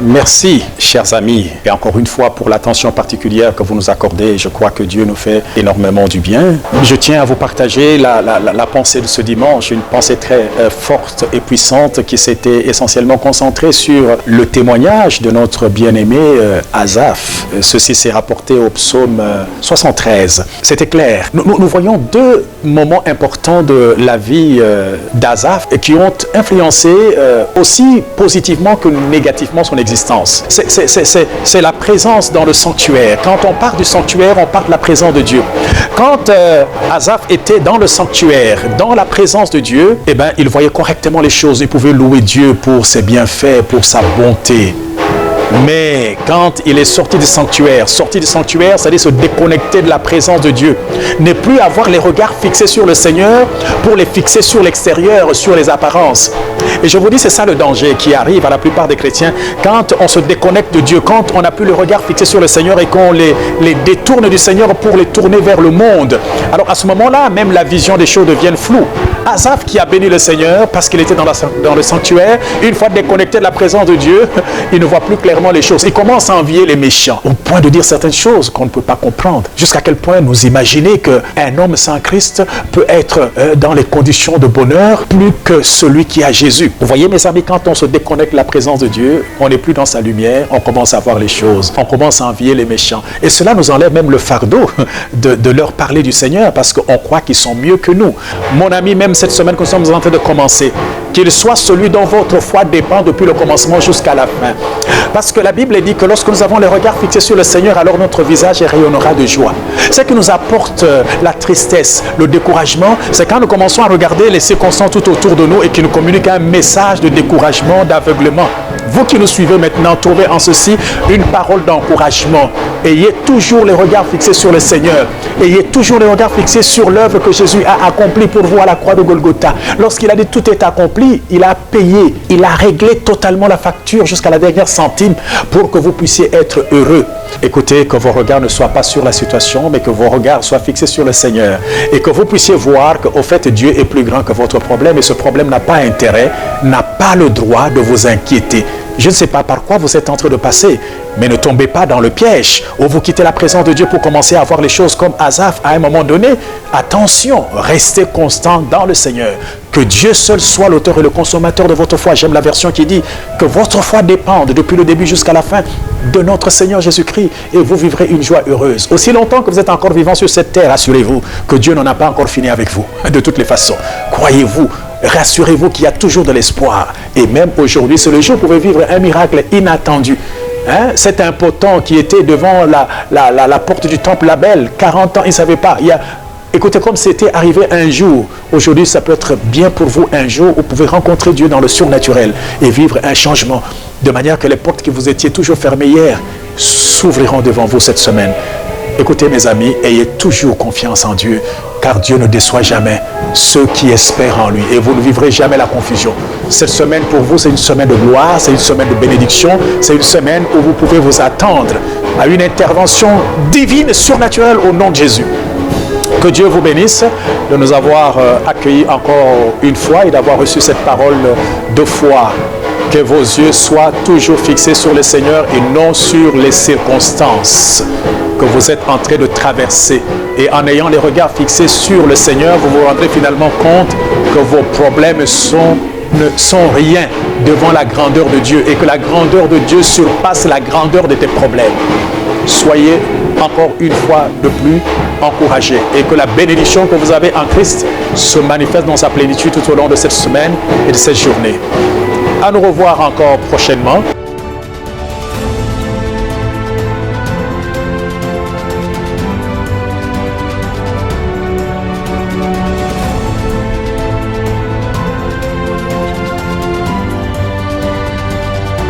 Merci, chers amis, et encore une fois pour l'attention particulière que vous nous accordez. Je crois que Dieu nous fait énormément du bien. Je tiens à vous partager la pensée de ce dimanche, une pensée très forte et puissante qui s'était essentiellement concentrée sur le témoignage de notre bien-aimé Asaph. Ceci s'est rapporté au psaume 73. C'était clair. Nous voyons deux moments importants de la vie d'Asaph qui ont influencé aussi positivement que négativement son existence. C'est la présence dans le sanctuaire. Quand on part du sanctuaire, on part de la présence de Dieu. Quand Asaph était dans le sanctuaire, dans la présence de Dieu, eh bien, il voyait correctement les choses. Il pouvait louer Dieu pour ses bienfaits, pour sa bonté. Mais quand il est sorti du sanctuaire, c'est-à-dire se déconnecter de la présence de Dieu, ne plus avoir les regards fixés sur le Seigneur pour les fixer sur l'extérieur, sur les apparences. Et je vous dis, c'est ça le danger qui arrive à la plupart des chrétiens quand on se déconnecte de Dieu, quand on n'a plus le regard fixé sur le Seigneur et qu'on les détourne du Seigneur pour les tourner vers le monde. Alors à ce moment-là, même la vision des choses devient floue. Asaph qui a béni le Seigneur parce qu'il était dans le sanctuaire, une fois déconnecté de la présence de Dieu, il ne voit plus clairement les choses. Il commence à envier les méchants au point de dire certaines choses qu'on ne peut pas comprendre. Jusqu'à quel point nous imaginez qu'un homme sans Christ peut être dans les conditions de bonheur plus que celui qui a Jésus. Vous voyez mes amis, quand on se déconnecte de la présence de Dieu, on n'est plus dans sa lumière, on commence à voir les choses, on commence à envier les méchants. Et cela nous enlève même le fardeau de leur parler du Seigneur parce qu'on croit qu'ils sont mieux que nous. Mon ami, même cette semaine que nous sommes en train de commencer, qu'il soit celui dont votre foi dépend depuis le commencement jusqu'à la fin. Parce que la Bible dit que lorsque nous avons les regards fixés sur le Seigneur, alors notre visage rayonnera de joie. Ce qui nous apporte la tristesse, le découragement, c'est quand nous commençons à regarder les circonstances tout autour de nous et qui nous communiquent un message de découragement, d'aveuglement. Vous qui nous suivez maintenant, trouvez en ceci une parole d'encouragement. Ayez toujours les regards fixés sur le Seigneur. Ayez toujours les regards fixés sur l'œuvre que Jésus a accomplie pour vous à la croix de Golgotha. Lorsqu'il a dit tout est accompli, il a payé, il a réglé totalement la facture jusqu'à la dernière centime pour que vous puissiez être heureux. Écoutez, que vos regards ne soient pas sur la situation, mais que vos regards soient fixés sur le Seigneur. Et que vous puissiez voir qu'au fait, Dieu est plus grand que votre problème et ce problème n'a pas intérêt, n'a pas le droit de vous inquiéter. Je ne sais pas par quoi vous êtes en train de passer, mais ne tombez pas dans le piège où vous quittez la présence de Dieu pour commencer à voir les choses comme Asaph à un moment donné. Attention, restez constant dans le Seigneur. Que Dieu seul soit l'auteur et le consommateur de votre foi. J'aime la version qui dit que votre foi dépende depuis le début jusqu'à la fin de notre Seigneur Jésus-Christ et vous vivrez une joie heureuse. Aussi longtemps que vous êtes encore vivant sur cette terre, assurez-vous que Dieu n'en a pas encore fini avec vous. De toutes les façons, croyez-vous, rassurez-vous qu'il y a toujours de l'espoir. Et même aujourd'hui, c'est le jour où vous pouvez vivre un miracle inattendu. Cet impotent qui était devant la porte du temple Abel, 40 ans, il ne savait pas. Écoutez, comme c'était arrivé un jour, aujourd'hui ça peut être bien pour vous un jour où vous pouvez rencontrer Dieu dans le surnaturel et vivre un changement, de manière que les portes que vous étiez toujours fermées hier s'ouvriront devant vous cette semaine. Écoutez mes amis, ayez toujours confiance en Dieu, car Dieu ne déçoit jamais ceux qui espèrent en lui et vous ne vivrez jamais la confusion. Cette semaine pour vous, c'est une semaine de gloire, c'est une semaine de bénédiction, c'est une semaine où vous pouvez vous attendre à une intervention divine, surnaturelle au nom de Jésus. Que Dieu vous bénisse de nous avoir accueillis encore une fois et d'avoir reçu cette parole de foi. Que vos yeux soient toujours fixés sur le Seigneur et non sur les circonstances que vous êtes en train de traverser. Et en ayant les regards fixés sur le Seigneur, vous vous rendrez finalement compte que vos problèmes ne sont rien devant la grandeur de Dieu et que la grandeur de Dieu surpasse la grandeur de tes problèmes. Soyez encore une fois de plus encouragés et que la bénédiction que vous avez en Christ se manifeste dans sa plénitude tout au long de cette semaine et de cette journée. À nous revoir encore prochainement.